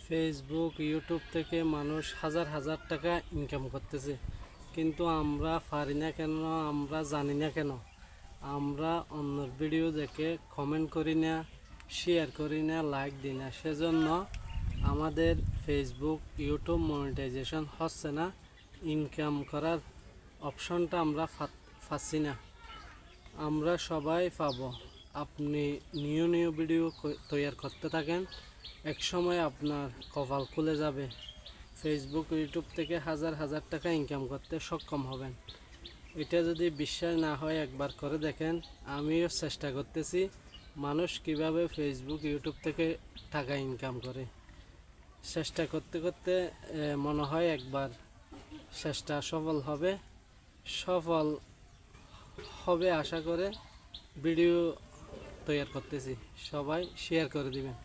Facebook YouTube থেকে মানুষ হাজার হাজার টাকা ইনকাম করতেছে, কিন্তু আমরা পারি না কেন, আমরা জানি না কেন। আমরা অন্যের ভিডিও দেখে কমেন্ট করি না, শেয়ার করি না, লাইক দিই না। সেজন্য আমাদের ফেসবুক ইউটিউব মনিটাইজেশন হচ্ছে না, ইনকাম করার অপশনটা আমরা পাচ্ছি না। আমরা সবাই পাবো। আপনি নিউ ভিডিও তৈরি করতে থাকেন, এক সময় আপনার কপাল খুলে যাবে। ফেসবুক ইউটিউব থেকে হাজার হাজার টাকা ইনকাম করতে সক্ষম হবেন। এটা যদি বিশ্বাস না হয় একবার করে দেখেন। আমিও চেষ্টা করতেছি মানুষ কিভাবে ফেসবুক ইউটিউব থেকে টাকা ইনকাম করে। চেষ্টা করতে করতে মনে হয় একবার চেষ্টা সফল হবে আশা করে ভিডিও তৈরি করতেছি। সবাই শেয়ার করে দিবেন।